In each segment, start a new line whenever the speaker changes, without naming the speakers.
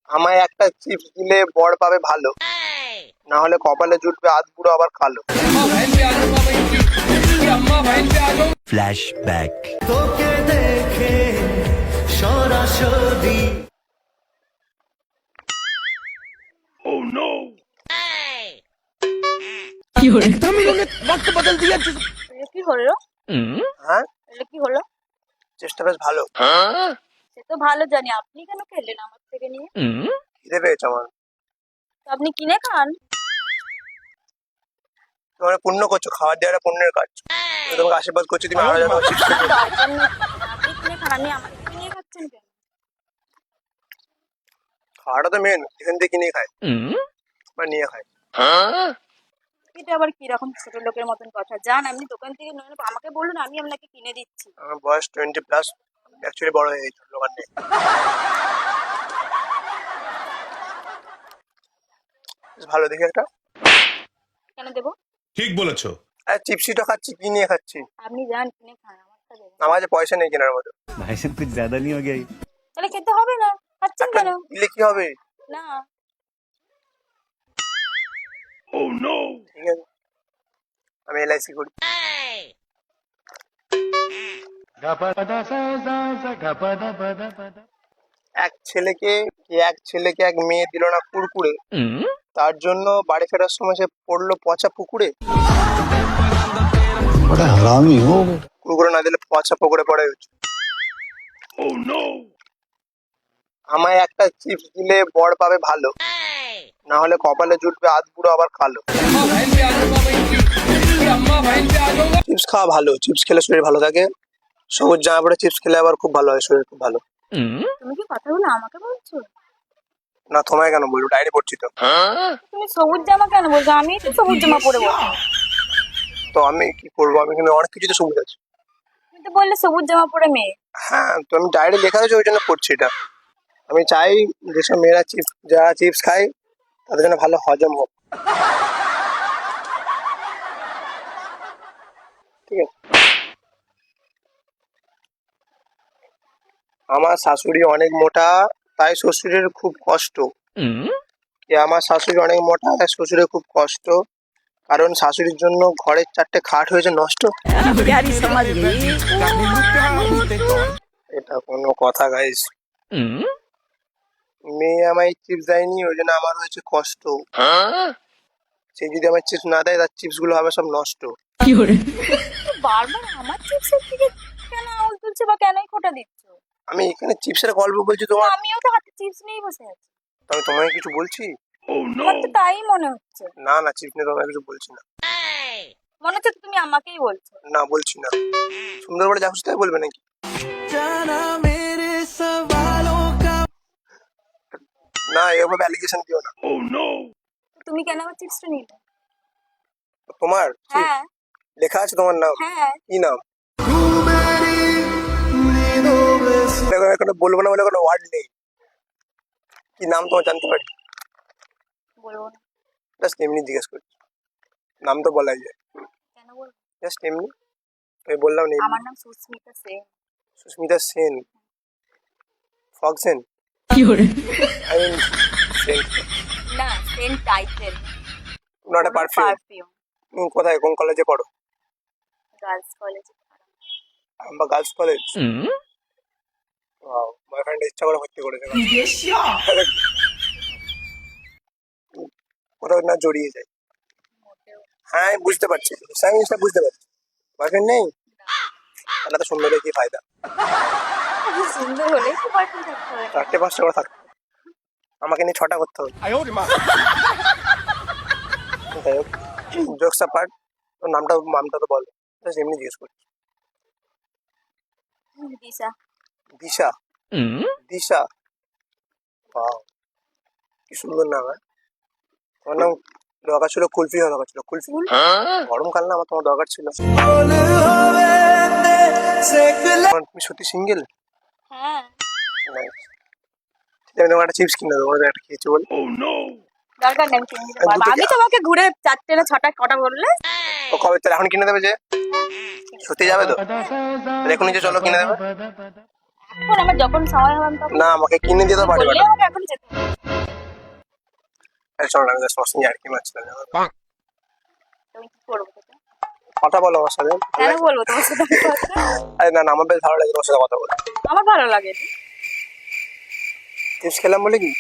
আমায় একটা চিপস দিলে বর পাবে ভালো, না হলে কপালে জুটবে আধ বুড়ো আবার কালো।
ফ্ল্যাশব্যাক।
তোকে দেখে সরাসরি
কি হলো?
হ্যাঁ,
এটা কি হলো?
চেষ্টা বেশ ভালো।
সে তো ভালো জানি, আপনি কেন খেললেন আমার থেকে নিয়ে?
খিদে পেয়েছে আমার।
তো আপনি কিনে খান।
তোমার পুণ্য করছো, খাবার দেওয়াটা পুণ্যের কাজ। আমি তোমাকে আশীর্বাদ করছি, তুমি আরো যেন চিপস খেতে পারো।
দরকার নেই, আপনি কিনে খান, আমি আমার থেকে নিয়ে খাচ্ছেন কেন?
খাওয়াটা তো মেন, এখান থেকে কিনে খায় বা নিয়ে খায়।
এটা আবার কি রকম ছোট লোকের মতন কথা? যান আপনি দোকান থেকে নিয়ে নেন, আমাকে বলুন, আমি আপনাকে কিনে দিচ্ছি।
আমার বয়স 20+, অ্যাকচুয়ালি বড় হয়ে গেছে, দোকান নেই। বেশ ভালো দেখি একটা।
কেন দেবো?
ঠিক বলেছো।
আর চিপসই তো খাচ্ছি, কি নিয়ে খাচ্ছি?
আপনি যান কিনে খান, আমারটা দেবেন।
আমার কাছে পয়সা নেই কেনার মতো।
भाई साहब कुछ ज्यादा नहीं हो गया ये?
তাহলে খেতে হবে না, খাচ্ছেন
একটা
কেন?
দিলে কি হবে?
না,
ঠিক আছে, আমি LIC করি। এক ছেলেকে এক মেয়ে দিল না কুড়কুড়ে, তার জন্য বাড়ি ফেরার সময় সে পড়লো পচা পুকুরে।
बड़ा हरामी हो।
কুড়কুড়ে না দিলে পচা পুকুরে পড়ে হচ্ছে। আমায় একটা চিপস দিলে বর পাবে ভালো, না হলে কপালে জুটবে আধ বুড়ো আবার কালো। চিপস খাওয়া ভালো, চিপস খেলে শরীর ভালো থাকে। সবুজ জামা পরে চিপস খেলে আবার খুব ভালো হয়, শরীর খুব ভালো।
তুমি কি কথাগুলো আমাকে বলছো?
না তোমায় কেন বলবো, ডায়েরি পড়ছি তো।
তুমি সবুজ জামা কেন বলছো? আমি তো সবুজ জামা পরে বলছি।
তো আমি কি করবো, আমি কিন্তু অনেক কিছু তো সবুজ আছে।
তুমি তো বললে সবুজ জামা পরে মেয়ে।
হ্যাঁ, তো আমি ডায়েরি লেখা হয়েছে, ওই জন্য পড়ছি এটা। আমি চাই যেসব মেয়েরা যারা চিপস খায় তাদের জন্য ভালো হজম হোক। ঠিক আছে। আমার শাশুড়ি অনেক মোটা, তাই শ্বশুরের খুব কষ্ট। আমার শাশুড়ি অনেক মোটা, তাই শ্বশুরের খুব কষ্ট, কারণ শাশুড়ির জন্য ঘরের 4টে খাট হয়েছে নষ্ট। এটা কোনো কথা গাইস? মেয়ে আমায় চিপস দেয়নি, ওই জন্য আমার হয়েছে কষ্ট। সে যদি আমার চিপস না দেয়, তার চিপস গুলো হবে সব নষ্ট।
বারবার আমার চিপসের দিকে কেন আঙুল তুলছে বা কেনই খোঁটা দিচ্ছ?
আমি এখানে চিপসের গল্প বলছি তোমার,
আমিও তো হাতে চিপস নিয়েই বসে আছি।
তো আমি তোমায় কিছু বলছি?
আমার তো তাই মনে হচ্ছে।
না না, চিপস নিয়ে তোমায় কিছু বলছি না।
মনে হচ্ছে তো তুমি আমাকেই বলছো।
না, বলছি না। সুন্দর বলে যা খুশি তাই বলবে নাকি?
জানা মেরে সওয়ালোं का
না, এভাবে অ্যালিগেশন দিও না।
তুমি কেন আমার চিপসটা নিলে?
তোমার
হ্যাঁ
লেখা আছে তোমার নাম?
হ্যাঁ।
কি নাম?
तू मेरी नींदों में
দেখো, এখানে বলবো না বলে কোনো ওয়ার্ড নেই। কি নাম তোমার জানতে পারি?
বলবো না।
জাস্ট এমনি জিজ্ঞেস করছি, নাম তো বলাই যায়।
কেন বলবো?
জাস্ট এমনি, আমি বললাম না।
আমার নাম Sushmita Sen.
Sushmita Sen? Fog Sen? I mean Sen.
না, Sen title.
Not a perfume.
Perfume.
কোথায়, কোন কলেজে পড়ো?
গার্লস কলেজে।
বা গার্লস কলেজ? ওয়াও, বয়ফ্রেন্ড ইচ্ছা করে ভর্তি করেছে। কোথাও না জড়িয়ে যায়। হ্যাঁ, আমি বুঝতে পারছি, আমি জিনিসটা বুঝতে পারছি। বয়ফ্রেন্ড নেই, তাহলে তো সুন্দর কি ফায়দা?
সুন্দর হলেই তো বয়ফ্রেন্ড থাকতে হবে।
4টে-5টা করে থাকতে হবে, আমাকে নিয়ে 6টা করতে হবে। যাই হোক, জোকস অ্যাপার্ট, তোর নামটা তো বল। জাস্ট এমনি জিজ্ঞেস করছি।
দিশা।
দিশা? দিশা, বাহ, কি সুন্দর নাম। হ্যাঁ, তোমার নাম দরকার ছিল কুলফি, হওয়া দরকার ছিল কুলফি। গরমকাল না, আমার তোমার দরকার ছিল।
बोल होवे सेक
তুমি সত্যি সিঙ্গেল?
হ্যাঁ।
আমি তোমার একটা চিপস কিনে দেবো, একটা খেয়েছি বলে।
দরকার নেই, আমি কিনে দিতে পারবো। আমি তোমাকে ঘুরে 4টে না 6টা কটা বললে?
তো কবে, তাহলে এখন কিনে দেবে যে? সত্যি যাবে তো? এখন নিচে চলো, কিনে দেবে।
এখন আমার যখন সময় হবে আমি তখন
না, আমাকে কিনে দিয়ে তো পারবে
বললে
না।
আমাকে এখন যেতে হবে।
আরে চলো না, আমি তোমার সঙ্গে আর কি মারছিলাম জানো তো?
তুমি কি করবো তোকে?
কথা বলো আমার সাথে।
কেন বলবো তোমার সাথে আমি কথা?
আরে না না, আমার বেশ ভালো লাগে তোমার সাথে কথা বলতে।
আমার ভালো লাগে।
চিপস খেলাম বলে কি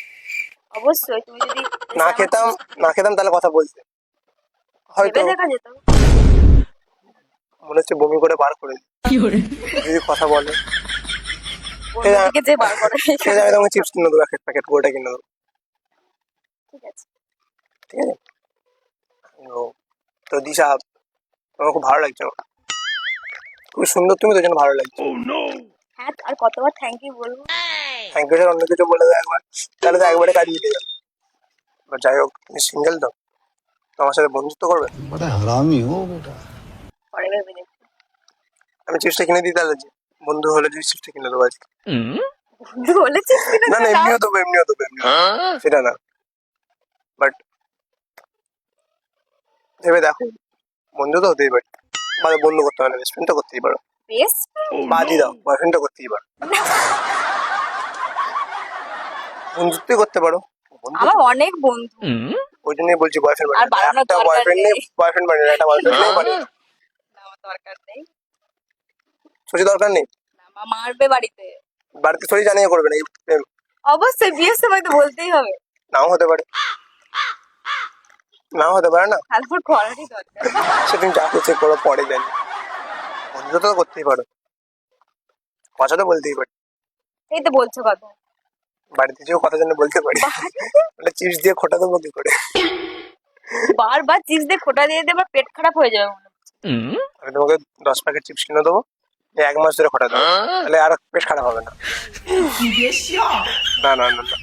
অবশ্যই তুমি যদি
না খেতাম, না খেতাম তাহলে কথা বলতে হয়তো
ভেবে দেখা যেত।
মনে হচ্ছে বমি করে বার করে দিই। যদি কথা বলে
অন্যদিকে যে বার করে।
ঠিক আছে, আমি তোমাকে চিপস কিনে দেবো, এক প্যাকেট গোটা কিনে দেবো।
ঠিক আছে।
ঠিক আছে। ও, তো দিশা, তোমার খুব ভালো লাগছে আমার, খুব সুন্দর তুমি, তো জন্য ভালো লাগছে।
হ্যাঁ, আর কতবার থ্যাংক ইউ বলবো?
থ্যাংক ইউ অন্য কিছু বলে দাও একবার, তাহলে তো একবারে কাজ মিটে যাবে। এবার যাই হোক, তুমি সিঙ্গেল তো তোমার সাথে বন্ধুত্ব করবে?
बड़ा हरामी हो बेटा।
পরে ভেবে দেখবো।
আমি চিপসটা কিনে দিই তাহলে, যে বন্ধু হলে যদি চিপসটা কিনে দেবো আজকে।
বন্ধু বলেছিস কিনা
না না,
তো তাও?
এমনিও দেবো, এমনিও দেবো, সেটা না, বাট ভেবে দেখো, বন্ধু তো হতেই পারে, মানে বন্ধু করতে পারে, বেস্ট ফ্রেন্ড তো করতেই পারো,
বেস্ট
বাদই দাও, বয়ফ্রেন্ড তো করতেই পারো, বন্ধুত্বই করতে পারো। বন্ধু
আমার অনেক বন্ধু।
ওই জন্যই বলছি বয়ফ্রেন্ড
আর বানানোর
একটা
দরকার
বয়ফ্রেন্ড নেই,
নেই।
বয়ফ্রেন্ড বানিয়ে একটা বয়ফ্রেন্ড নেই বানিয়ে
না, আমার দরকার নেই।
সোচি দরকার নেই,
না, মা মারবে বাড়িতে।
বাড়িতে সোচি জানিয়ে করবে না এই প্রেম,
অবশ্যই বিয়ের সময় তো বলতেই হবে।
নাও হতে পারে, নাও হতে পারে না,
তাহলে আমার করারই দরকার।
সে তুমি যা করছে করো, পরে জানি, বন্ধু তো করতেই পারো, কথা তো বলতেই পারি,
এই তো বলছো কথা।
বাড়িতে যেও কথা জন্য বলতে পারি, মানে চিপস দিয়ে খোটা দেবো কি করে?
বারবার চিপস দিয়ে খোটা দিয়ে দিয়ে আমার পেট খারাপ হয়ে যাবে মনে হচ্ছে।
আমি তোমাকে 10 প্যাকেট চিপস কিনে দেবো, এই 1 মাস ধরে খোটা দেবো, তাহলে আর পেট খারাপ হবে না। না না না না,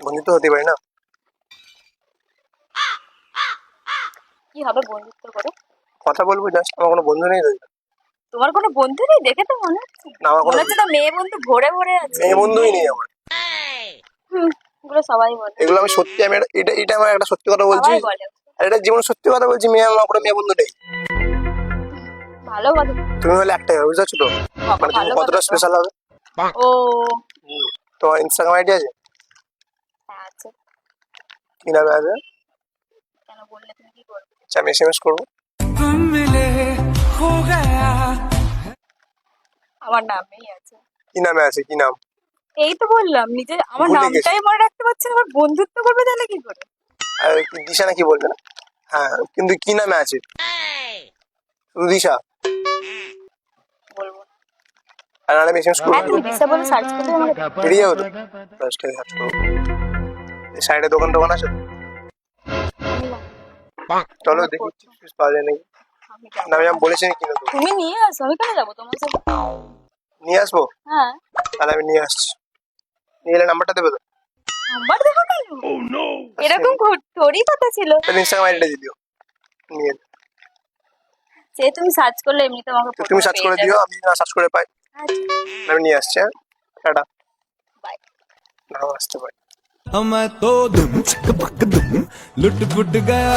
বন্ধু তো হতে পারি না।
কি হবে বন্ধুত্ব করে?
কথা বলবো জাস্ট, আমার কোনো বন্ধু নেই তো।
তোমার কোনো বন্ধু নেই দেখে তো মনে হচ্ছে।
না, আমার কোনো
মনে হচ্ছে তো মেয়ে বন্ধু ভরে ভরে আছে।
মেয়ে বন্ধুই নেই আমার,
এগুলো সবাই বলে।
এগুলো আমি সত্যি, আমি এটা এটা আমার একটা সত্যি কথা বলছি,
সবাই বলে।
আর এটা জীবন সত্যি কথা বলছি, আমার কোনো মেয়ে বন্ধু নেই।
ভালো কথা।
তুমি হলে একটাই হবে, বুঝতে পারছো তো, মানে তুমি
ভালো
কতটা
কথা তো।
স্পেশাল হবে।
ও
তোমার ইনস্টাগ্রাম আইডি আছে?
হ্যাঁ আছে।
কি নামে আছে?
কেন বললে তুমি কি করবে?
আচ্ছা, আমি এসএমএস করবো।
तुम मिले हो गया।
আমার নামেই আছে।
কি নামে আছে, কি নাম?
এই তো বললাম নিজে আমার
ভুলে গেছি।
নামটাই মনে রাখতে পারছি না, আমার বন্ধুত্ব করবে তাহলে কি করে?
আর কি দিশা না কি বলবে না? হ্যাঁ, কিন্তু কি নামে আছে? শুধু দিশা?
বলবো না।
আর আমি এসএমএস
হ্যাঁ
করবো,
তুমি দিশা বলে সার্চ করতে আমাকে
বেরিয়ে যাবো তো, ফার্স্টে সার্চ করবো। এই সাইডে দোকান টোকান আছে তো? চলো দেখি চিপস পাওয়া যায় নাকি।
আমি যাবো।
না, আমি বলেছি না কিনে দেবো,
তুমি নিয়ে আসো, আমি কেন যাবো তোমার সাথে?
নিয়ে আসবো,
হ্যাঁ
তাহলে আমি নিয়ে আসছি, নিয়ে এলে নাম্বারটা দেবে তো?
নাম্বার দেবো কেন? এরকম তোরই কথা ছিল।
তাহলে ইনস্টাগ্রাম আইডিটা দিয়ে দিও, নিয়ে এলে।
সে তুমি সার্চ করলে এমনিতে আমাকে
তো তুমি সার্চ করে দিও, আমি না সার্চ করে পাই, আমি নিয়ে আসছি। হ্যাঁ, টাটা।
বাই।
নাও আসতে পারি।
मैं तो दुम चिक पक दुम लुट पुट गया।